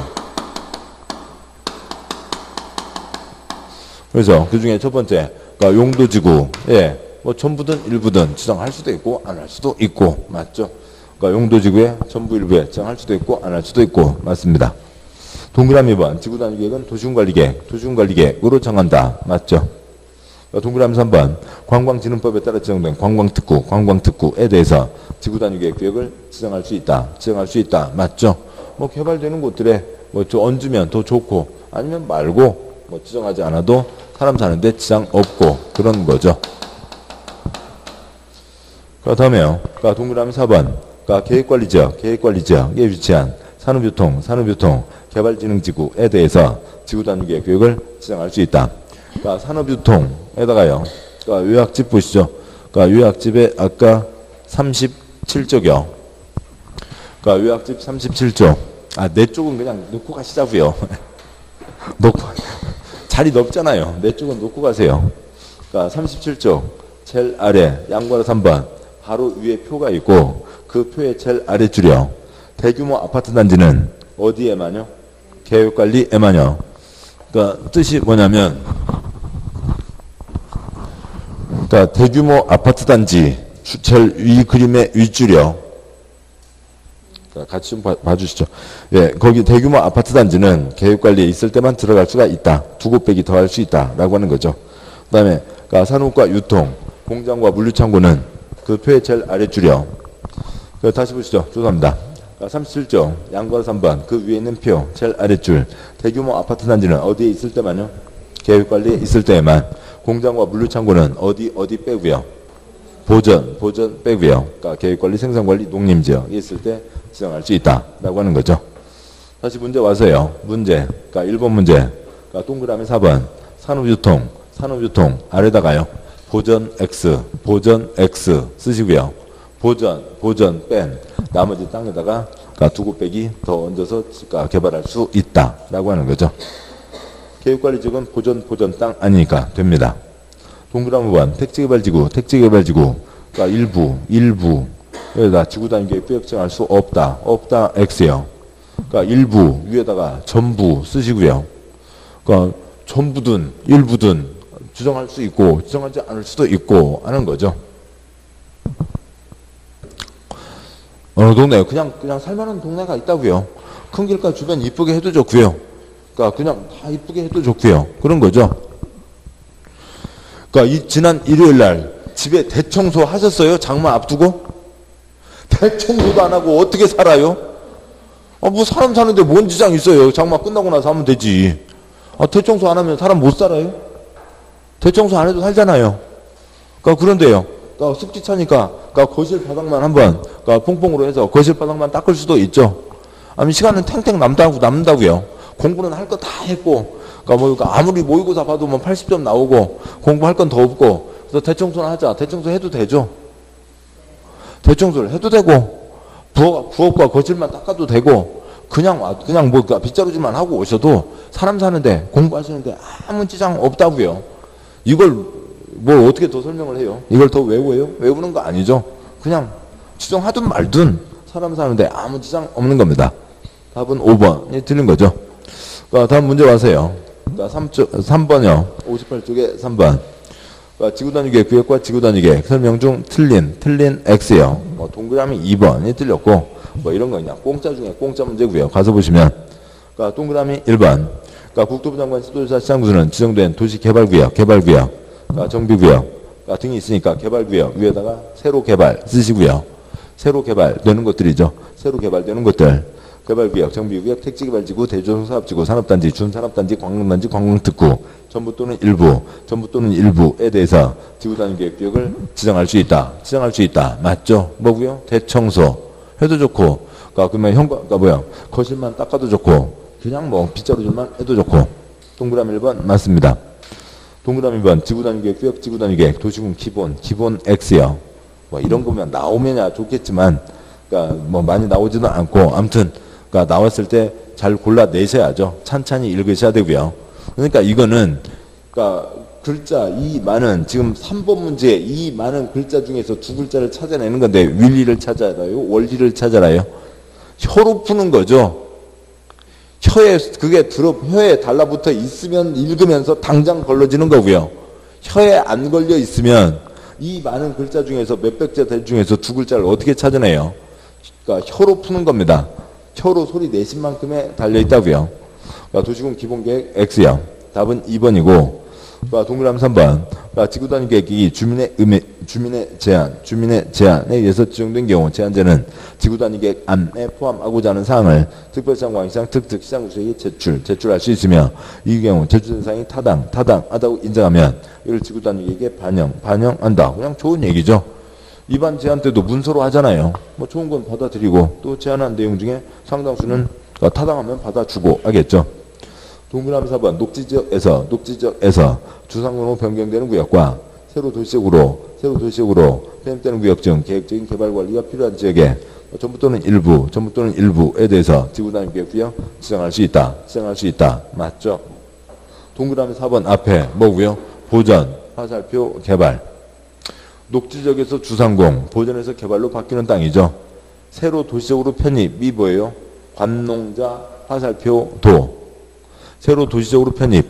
그래서 그 중에 첫 번째, 그러니까 용도지구에 전부든 일부든 지정할 수도 있고 안 할 수도 있고 맞죠? 그러니까 용도지구에 전부 일부에 지정할 수도 있고 안 할 수도 있고 맞습니다. 동그라미 2번, 지구 단위 계획은 도시군관리계획으로 정한다 맞죠? 그러니까 동그라미 3번, 관광진흥법에 따라 지정된 관광특구에 대해서 지구 단위 계획을 지정할 수 있다 맞죠? 개발되는 곳들에 좀 얹으면 더 좋고 아니면 말고 지정하지 않아도 사람 사는데 지장 없고 그런 거죠. 그 다음에요. 그러니까 동그라미 4번. 그러니까 계획관리지역에 위치한 산업유통 개발진흥지구에 대해서 지구 단위 계획을 지정할 수 있다. 그러니까 산업유통에다가요. 그러니까 요약집 보시죠. 그러니까 요약집에 아까 37쪽이요. 그러니까 요약집 37쪽. 내 쪽은 그냥 놓고 가시자고요. 자리 넓잖아요. 내 쪽은 놓고 가세요. 그러니까 37쪽 제일 아래 양괄호 3번 바로 위에 표가 있고 그 표의 제일 아래줄이요. 대규모 아파트 단지는 어디에만요? 계획관리에만요. 그러니까 뜻이 뭐냐면, 그러니까 대규모 아파트 단지 제일 위 그림의 윗줄이요. 같이 좀 봐주시죠. 예, 거기 대규모 아파트 단지는 계획관리에 있을 때만 들어갈 수가 있다. 2곱빼기 더 할 수 있다라고 하는 거죠. 그 다음에 그러니까 산업과 유통, 공장과 물류창고는 그 표의 제일 아래줄이요. 다시 보시죠. 죄송합니다. 37쪽 양괄호 3번 그 위에 있는 표 제일 아래줄 대규모 아파트 단지는 어디에 있을 때만요? 계획관리에 있을 때에만. 공장과 물류창고는 어디 빼고요. 보전 빼고요. 그러니까 계획관리, 생산관리, 농림지역에 있을 때 지정할 수 있다라고 하는 거죠. 다시 문제 와서요. 그러니까 1번 문제. 그러니까 동그라미 4번 산업유통 아래다가요. 보전 X 쓰시고요. 보전 뺀 나머지 땅에다가 그러니까 2곱빼기 더 얹어서 개발할 수 있다라고 하는 거죠. 계획관리지역은 보전 땅 아니니까 됩니다. 동그라미 5번 택지개발지구 그러니까 일부 여기다 지구단위 계획 지정할 수 없다 X요. 그러니까 일부 위에다가 전부 쓰시고요. 그러니까 전부든 일부든 지정할 수 있고 지정하지 않을 수도 있고 하는 거죠. 어느 동네 그냥 살만한 동네가 있다고요. 큰 길가 주변 이쁘게 해도 좋고요. 그러니까 그냥 다 이쁘게 해도 좋고요. 그런 거죠. 그러니까 이 지난 일요일 날 집에 대청소 하셨어요? 장마 앞두고? 대청소도 안 하고 어떻게 살아요? 뭐 사람 사는데 뭔 지장 있어요? 장마 끝나고 나서 하면 되지. 대청소 안 하면 사람 못 살아요? 대청소 안 해도 살잖아요. 그러니까 그런데요. 그러니까 습기 차니까 그러니까 거실 바닥만 한번 그러니까 퐁퐁으로 해서 거실 바닥만 닦을 수도 있죠. 아니 시간은 탱탱 남는다고요. 공부는 할 거 다 했고, 그러니까 아무리 모의고사 봐도 80점 나오고 공부할 건 더 없고, 그래서 대청소나 하자. 대청소 해도 되죠. 대청소를 해도 되고, 부엌과 거실만 닦아도 되고, 그냥 빗자루질만 하고 오셔도 사람 사는데 공부하시는데 아무 지장 없다고요. 이걸 뭘 어떻게 더 설명을 해요? 이걸 더 외워요? 외우는 거 아니죠. 그냥 지정하든 말든 사람 사는데 아무 지장 없는 겁니다. 답은 5번이 틀린 거죠. 다음 문제 와서요. 3번이요. 58쪽에 3번. 지구단위계획 구역과 지구단위계획 설명 중 틀린 X요. 동그라미 2번이 틀렸고, 이런 거 그냥 공짜 중에 공짜 문제고요. 가서 보시면. 동그라미 1번. 국토부 장관 지도조사 시장구수는 지정된 도시개발구역, 정비구역 등이 있으니까 개발구역 위에다가 새로 개발 쓰시고요. 새로 개발되는 것들이죠. 새로 개발되는 것들. 개발구역, 정비구역, 택지개발지구, 대조사업지구, 산업단지, 준산업단지, 관광단지, 관광특구, 전부 또는 일부에 대해서 지구단위계획구역을 지정할 수 있다. 맞죠? 뭐고요? 대청소 해도 좋고, 그러면 거실만 닦아도 좋고, 그냥 빗자루질만 해도 좋고. 동그라미 1번 맞습니다. 동그라미 2번 지구단위계획구역, 지구단위계획, 도시군 기본 X요. 이런 거면 나오면야 좋겠지만, 많이 나오지도 않고, 아무튼 나왔을 때 잘 골라내셔야죠. 찬찬히 읽으셔야 되고요. 그러니까 이거는 글자 이 많은 지금 3번 문제 이 많은 글자 중에서 두 글자를 찾아내는 건데 윌리를 찾아라요? 원리를 찾아라요? 혀로 푸는 거죠. 혀에 달라붙어 있으면 읽으면서 당장 걸러지는 거고요. 혀에 안 걸려 있으면 이 많은 글자 중에서 몇백 자 중에서 두 글자를 어떻게 찾아내요? 혀로 푸는 겁니다. 혀로 소리 내신 만큼에 달려있다고요. 도시군 기본계획 X요. 답은 2번이고, 동그라미 3번. 지구단위계획이 주민의 제한에 의해서 지정된 경우 제한제는 지구단위계획 안에 포함하고자 하는 사항을 특별시장, 광시장, 시장구수에게 제출할 수 있으며, 이 경우 제출된 사항이 타당하다고 인정하면 이를 지구단위계획에 반영한다. 그냥 좋은 얘기죠. 이반 제한 때도 문서로 하잖아요. 좋은 건 받아들이고 또 제안한 내용 중에 상당수는 타당하면 받아주고 하겠죠. 동그라미 4번 녹지지역에서 주상으로 변경되는 구역과 새로 도시적으로 편입되는 구역 중 계획적인 개발 관리가 필요한 지역에 전부 또는 일부에 대해서 지구단위계획구역 지정할 수 있다. 맞죠? 동그라미 4번 앞에 뭐고요? 보전, 화살표, 개발. 녹지적에서 주상공, 보전에서 개발로 바뀌는 땅이죠. 새로 도시적으로 편입이 뭐예요? 관농자, 화살표, 도. 새로 도시적으로 편입.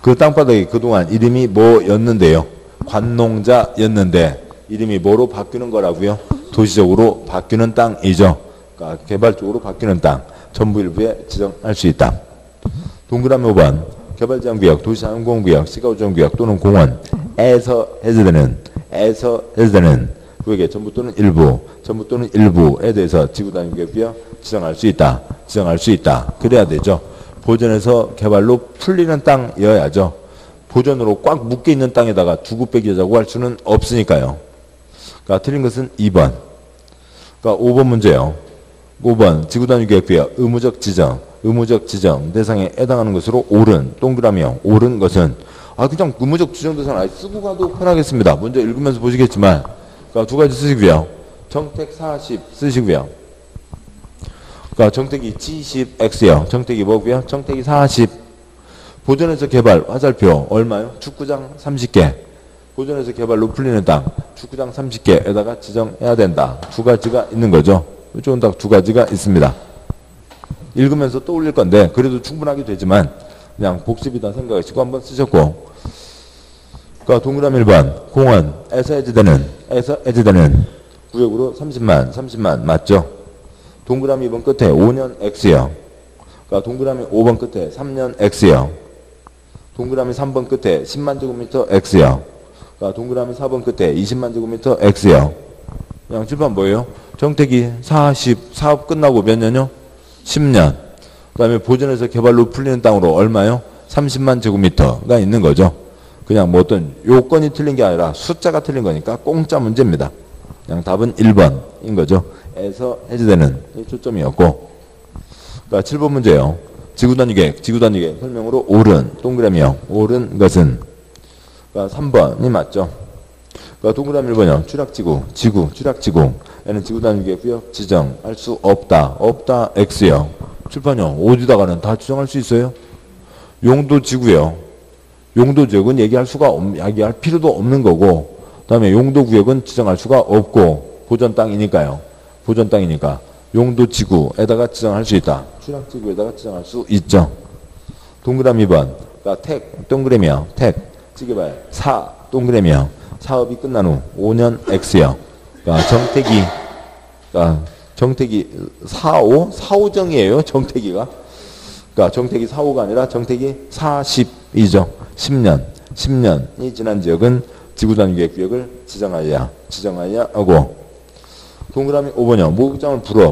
그 땅바닥이 그동안 이름이 뭐였는데요? 관농자였는데 이름이 뭐로 바뀌는 거라고요? 도시적으로 바뀌는 땅이죠. 그러니까 개발적으로 바뀌는 땅. 전부 일부에 지정할 수 있다. 동그라미 5번 개발제한구역, 도시자원공구역, 시가우정구역 또는 공원에서 해제되는 구역의 전부 또는 일부에 대해서 지구단위계획구역 지정할 수 있다. 그래야 되죠. 보전에서 개발로 풀리는 땅이어야죠. 보전으로 꽉 묶여있는 땅에다가 두고 빼기자고 할 수는 없으니까요. 틀린 것은 2번. 5번 문제요. 5번 지구단위계획구역 의무적 지정 대상에 해당하는 것으로 옳은 동그라미요. 옳은 것은 그냥 의무적 지정 대상 쓰고 가도 편하겠습니다. 먼저 읽으면서 보시겠지만 두 가지 쓰시고요. 정택 40 쓰시고요. 정택이 70X요. 정택이 뭐고요? 정택이 40. 보전에서 개발 화살표 얼마요? 축구장 30개. 보전에서 개발로 풀리는 땅 축구장 30개에다가 지정해야 된다. 두 가지가 있는 거죠. 좋은 딱 두 가지가 있습니다. 읽으면서 떠올릴 건데 그래도 충분하게 되지만 그냥 복습이다 생각하시고 한번 쓰셨고 그러니까 동그라미 1번 공원에서 해제되는 구역으로 30만 맞죠? 동그라미 2번 끝에 5년 X요. 그러니까 동그라미 5번 끝에 3년 X요. 동그라미 3번 끝에 10만 제곱미터 X요. 그러니까 동그라미 4번 끝에 20만 제곱미터 X요. 그냥 칠판 뭐예요? 정택이 사업 끝나고 몇 년요? 10년. 그 다음에 보존해서 개발로 풀리는 땅으로 얼마요? 30만 제곱미터가 있는 거죠. 그냥 뭐 어떤 요건이 틀린 게 아니라 숫자가 틀린 거니까 공짜 문제입니다. 그냥 답은 1번인 거죠. 에서 해제되는 이 초점이었고. 그러니까 7번 문제예요. 지구단위계획 설명으로 옳은 동그라미요. 옳은 것은 그러니까 3번이 맞죠. 그러니까 동그라미 1번이요. 추락지구에는 지구단위계획 구역 지정할 수 없다. X요. 칠판이요. 어디다가는 다 지정할 수 있어요? 용도지구요. 용도지역은 얘기할 필요도 없는 거고, 그 다음에 용도구역은 지정할 수가 없고, 보전 땅이니까 용도지구에다가 지정할 수 있다. 추락지구에다가 지정할 수 있죠. 동그라미 2번. 그러니까 동그라미요. 찌개발 동그라미요. 사업이 끝난 후 5년 X요. 그러니까 정택이 4호정이에요. 정택이가. 그러니까 정택이 4호가 아니라 정택이 40이죠. 10년이 지난 지역은 지구단위계획 구역을 지정하여야 하고. 동그라미 5번이요. 목욕장을 불어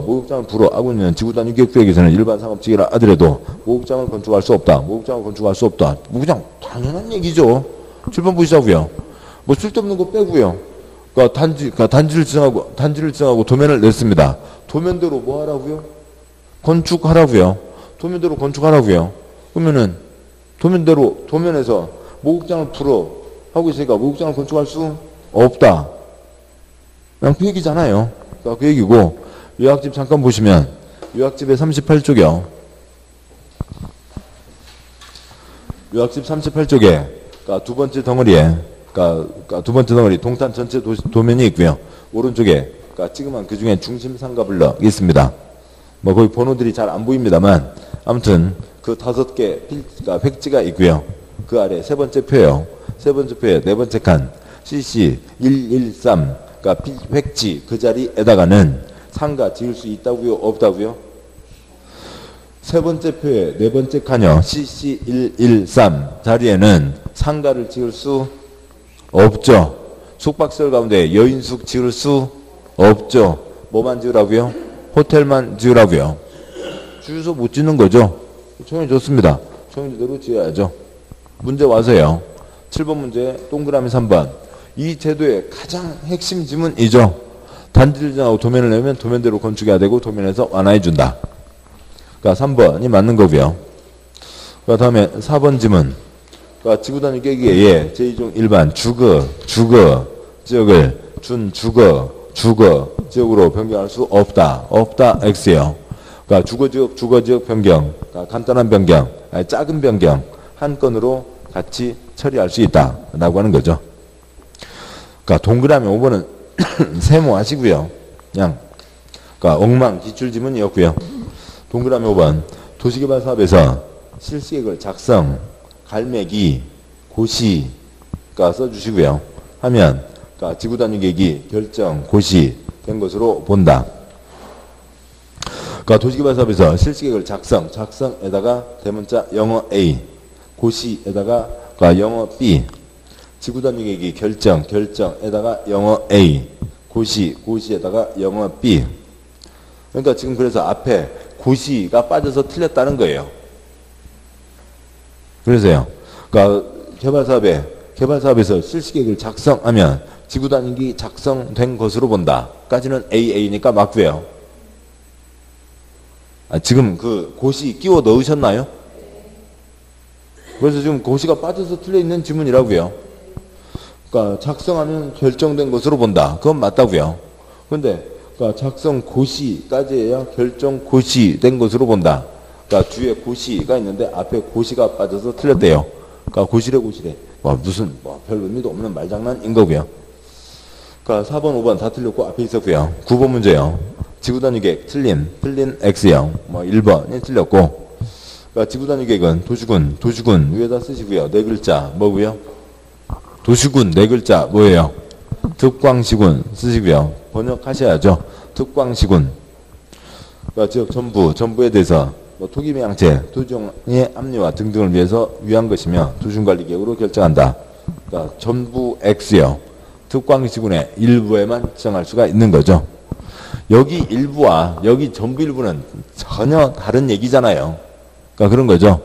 하고 있는 지구단위계획 구역에서는 일반 상업지기라 하더라도 목욕장을 건축할 수 없다. 목욕장 당연한 얘기죠. 7번 보시자고요. 뭐 쓸데없는 거 빼고요. 그러니까 단지를 지정하고 도면을 냈습니다. 도면대로 뭐 하라고요? 건축하라고요. 그러면은 도면에서 목욕장을 풀어 하고 있으니까 목욕장을 건축할 수 없다. 그냥 그 얘기잖아요. 그러니까 그 얘기고, 요약집 잠깐 보시면 요약집의 38쪽이요. 요약집 38쪽에 그러니까 두 번째 덩어리 동탄 전체 도면이 있고요. 오른쪽에 그러니까 지금은 그 중에 중심 상가블럭 있습니다. 뭐 거기 번호들이 잘 안 보입니다만 아무튼 그 5개 획지가 있고요. 그 아래 세 번째 표예요. 세 번째 표에 네 번째 칸 CC 113 그러니까 획지 그 자리에다가는 상가 지을 수 있다고요? 없다고요? 세 번째 표에 네 번째 칸이요. CC 113 자리에는 상가를 지을 수 없죠. 숙박시설 가운데 여인숙 지을 수 없죠. 뭐만 지으라고요? 호텔만 지으라고요. 주유소 못 짓는 거죠. 총이 좋습니다. 총인대로 지어야죠. 문제 와서요. 7번 문제 동그라미 3번. 이 제도의 가장 핵심 지문이죠. 단지를 정하고 도면을 내면 도면대로 건축해야 되고 도면에서 완화해 준다. 그러니까 3번이 맞는 거고요. 그 다음에 4번 지문. 그러니까 지구단위계획의 제2종 일반 주거 지역을 주거 지역으로 변경할 수 없다. X예요. 그러니까 주거 지역 변경, 그러니까 간단한 변경, 작은 변경 한 건으로 같이 처리할 수 있다라고 하는 거죠. 그러니까 동그라미 5번은 세모하시고요. 그냥 그러니까 엉망 기출 지문이었고요. 동그라미 5번 도시개발 사업에서 실시계획을 작성, 갈매기, 고시가 써주시고요. 하면 그러니까 지구단위계획이 결정, 고시된 것으로 본다. 그러니까 도시개발 사업에서 실시계획을 작성에다가 대문자 영어 A, 고시에다가 그러니까 영어 B, 지구단위계획이 결정에다가 영어 A, 고시에다가 영어 B. 그러니까 지금 그래서 앞에 고시가 빠져서 틀렸다는 거예요. 그래서요. 그러니까 개발사업에서 실시계획을 작성하면 지구단위계획이 작성된 것으로 본다. 까지는 AA니까 맞고요. 지금 그 고시 끼워 넣으셨나요? 그래서 지금 고시가 빠져서 틀려 있는 지문이라고요. 그러니까 작성하면 결정된 것으로 본다. 그건 맞다고요. 그런데 그러니까 작성 고시까지 해야 결정 고시된 것으로 본다. 그러니까 뒤에 고시가 있는데 앞에 고시가 빠져서 틀렸대요. 그러니까 고시래. 무슨 별 의미도 없는 말장난인 거고요. 그러니까 4번, 5번 다 틀렸고 앞에 있었고요. 9번 문제요. 지구단위계획 틀린 X형. 1번이 틀렸고. 그러니까 지구단위계획은 도시군 위에다 쓰시고요. 네 글자 뭐고요? 도시군 네 글자 뭐예요? 특광시군 쓰시고요. 번역하셔야죠. 특광시군. 그러니까 지역 전부에 대해서 뭐 토기명양체, 토지용의 압류화 등등을 위해서 위한 것이며 도시군관리계획으로 결정한다. 그러니까 전부 X요. 특광시군의 일부에만 지정할 수가 있는 거죠. 여기 일부와 여기 전부 일부는 전혀 다른 얘기잖아요. 그러니까 그런 거죠.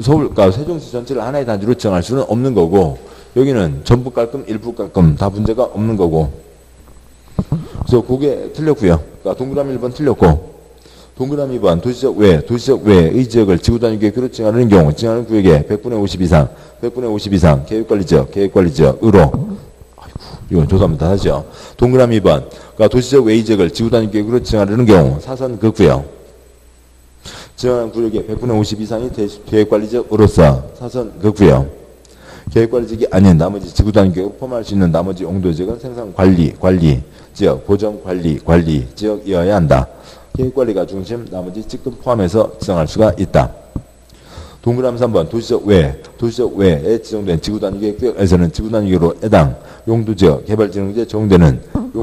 서울, 그러니까 세종시 전체를 하나의 단지로 지정할 수는 없는 거고, 여기는 전부 깔끔, 일부 깔끔 다 문제가 없는 거고. 그래서 그게 틀렸고요. 그러니까 동그라미 1번 틀렸고, 동그라미 2번 도시적 외의 지역을 지구단위계획으로 지정하는 경우, 지정하는 구역의 100분의 50 이상, 100분의 50 이상 계획관리지역으로. 아이고, 이건 조사합니다. 하죠. 동그라미 2번, 그러니까 도시적 외의 지역을 지구단위계획으로 지정하는 경우, 사선 긋고요. 지정하는 구역의 100분의 50 이상이 계획관리지역으로서 사선 긋고요. 계획관리지역이 아닌 나머지 지구단위계획으로 포함할 수 있는 나머지 용도지역은 생산관리 지역, 보전관리 지역이어야 한다. 계획관리가 중심, 나머지 지금 포함해서 지정할 수가 있다. 동그라미 3번 도시적 외에 지정된 지구단위계획에서는 지구단위계획으로 해당 용도지역, 개발진흥지에 적용되는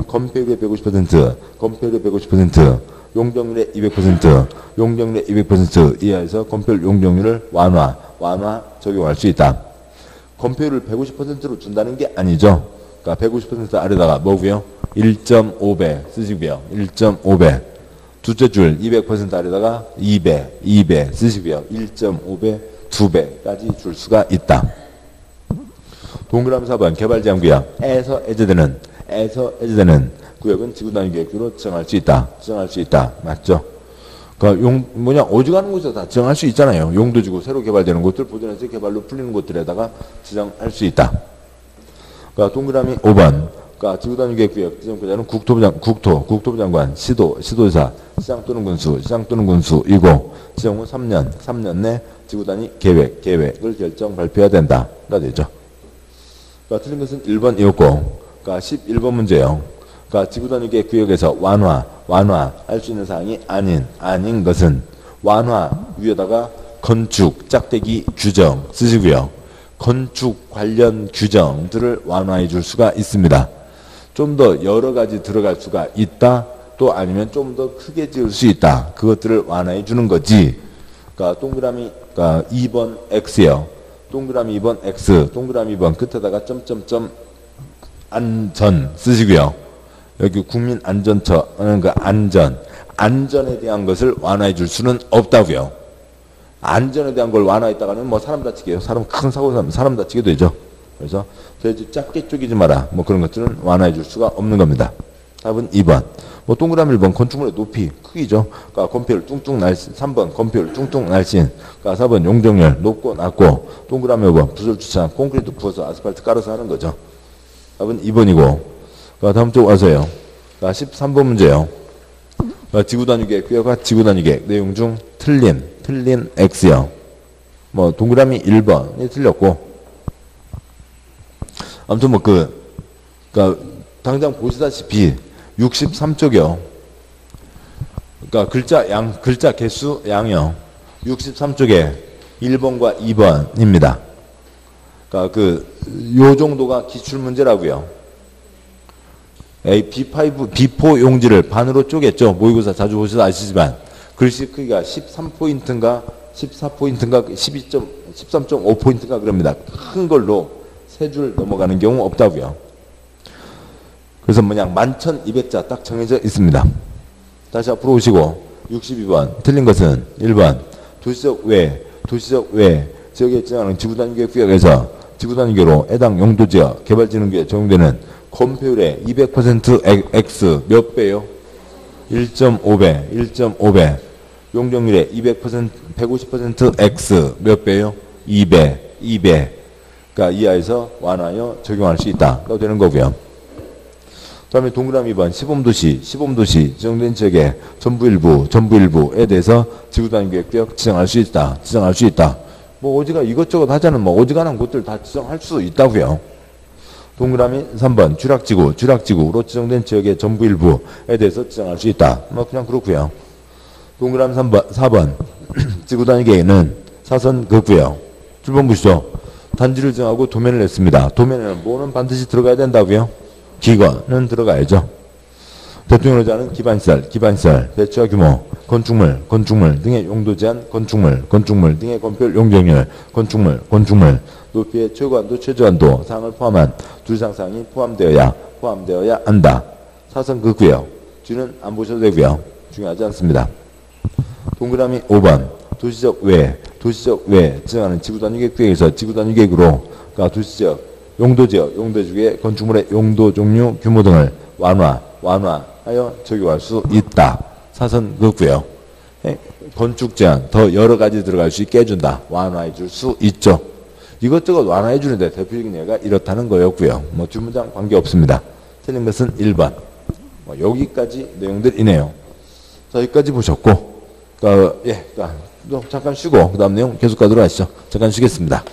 건폐율의 150%, 건폐율의 150%, 용적률의 200%, 용적률의 200% 이하에서 건폐율 용적률을 완화 적용할 수 있다. 건폐율을 150%로 준다는 게 아니죠. 그러니까 150% 아래다가 뭐고요? 1.5배 쓰시고요. 1.5배. 둘째 줄 200% 아래다가 2배 쓰시고요. 1.5배, 2배까지 줄 수가 있다. 동그라미 4번 개발제한구역에서 해제되는 구역은 지구단위계획으로 지정할 수 있다. 맞죠? 그러니까 어지간한 곳에서 다 지정할 수 있잖아요. 용도지구 새로 개발되는 곳들, 보존해서 개발로 풀리는 곳들에다가 지정할 수 있다. 그러니까 동그라미 5번. 그러니까 지구단위계획구역 지정권자는 국토부 장관, 시도지사, 시장 또는 군수이고 지정 후 3년 내 지구단위 계획을 결정 발표해야 된다가 되죠. 그러니까 틀린 것은 1번이었고, 그러니까 11번 문제요. 그러니까 지구단위계획구역에서 완화할 수 있는 사항이 아닌 것은 완화 위에다가 건축 짝대기 규정 쓰시고요. 건축 관련 규정들을 완화해 줄 수가 있습니다. 좀 더 여러 가지 들어갈 수가 있다. 또 아니면 좀 더 크게 지을 수 있다. 그것들을 완화해 주는 거지. 그러니까 동그라미, 그러니까 2번 X요. 동그라미 2번 X, 동그라미 2번 끝에다가 점점점 안전 쓰시고요. 여기 국민안전처는 그 안전에 대한 것을 완화해 줄 수는 없다고요. 안전에 대한 걸 완화했다가는 뭐 사람 다치게요. 큰 사고 나면 사람 다치게 되죠. 그래서 돼지 작게 쪼개지 마라. 뭐 그런 것들은 완화해 줄 수가 없는 겁니다. 답은 2번. 뭐 동그라미 1번 건축물의 높이, 크기죠. 그러니까 건폐율 뚱뚱 날씬. 3번 건폐율 뚱뚱 날씬. 그러니까 4번 용적률 높고 낮고. 동그라미 5번 부설 주차장 콘크리트 부어서 아스팔트 깔아서 하는 거죠. 답은 2번이고. 그러니까 다음 쪽 와서요. 그러니까 13번 문제요. 그러니까 지구단위계획 구역과 지구단위계획 내용 중 틀린 X요. 뭐 동그라미 1번이 틀렸고. 아무튼 뭐 그러니까 당장 보시다시피 63쪽이요. 그러니까 글자 개수 양이요. 63쪽에 1번과 2번입니다. 그러니까 요 정도가 기출 문제라고요. B4 용지를 반으로 쪼갰죠. 모의고사 자주 보셔서 아시지만 글씨 크기가 13포인트인가 14포인트인가 13.5포인트인가 그럽니다. 큰 걸로 세 줄 넘어가는 경우 없다고요. 그래서 뭐냐 11,200자 딱 정해져 있습니다. 다시 앞으로 오시고 62번 틀린 것은 1번 도시적 외 지역에 지정하는 지구단위계획 구역에서 지구단위계로 해당 용도지역 개발진흥구역에 적용되는 건폐율의 200% X 몇 배요? 1.5배. 용적률의 150% X 몇 배요? 2배. 그러니까 이하에서 완화하여 적용할 수 있다. 가 되는 거고요. 다음에 동그라미 2번 시범도시 지정된 지역의 전부 일부에 대해서 지구단위계획 지정할 수 있다. 뭐 어지가 이것저것 하자는 뭐 어지간한 곳들 다 지정할 수 있다고요. 동그라미 3번 주락지구로 지정된 지역의 전부 일부에 대해서 지정할 수 있다. 뭐 그냥 그렇고요. 동그라미 4번 지구단위계획은 사선 긋고요. 7번 보시죠. 단지를 정하고 도면을 냈습니다. 도면에는 뭐는 반드시 들어가야 된다고요? 기관은 들어가야죠. 대통령 의자는 기반시설, 배치와 규모, 건축물 등의 용도 제한, 건축물 등의 건폐율 용적률, 건축물, 높이의 최고한도, 최저한도 사항을 포함한 두 이상 사항이 포함되어야 한다. 사선 긋고요. 뒤는 안 보셔도 되고요. 중요하지 않습니다. 동그라미 5번. 도시적 외 지정하는 지구단위계획 구역에서 지구단위계획으로 그러니까 도시적, 용도지역의 건축물의 용도 종류, 규모 등을 완화하여 적용할 수 있다. 사선 긋고요. 건축 제한 더 여러 가지 들어갈 수 있게 해준다. 완화해 줄 수 있죠. 이것저것 완화해 주는데 대표적인 예가 이렇다는 거였고요. 뭐 뒷문장 관계 없습니다. 틀린 것은 1번. 여기까지 내용들이네요. 자, 여기까지 보셨고, 또 잠깐 쉬고 그 다음 내용 계속 가도록 하시죠. 잠깐 쉬겠습니다.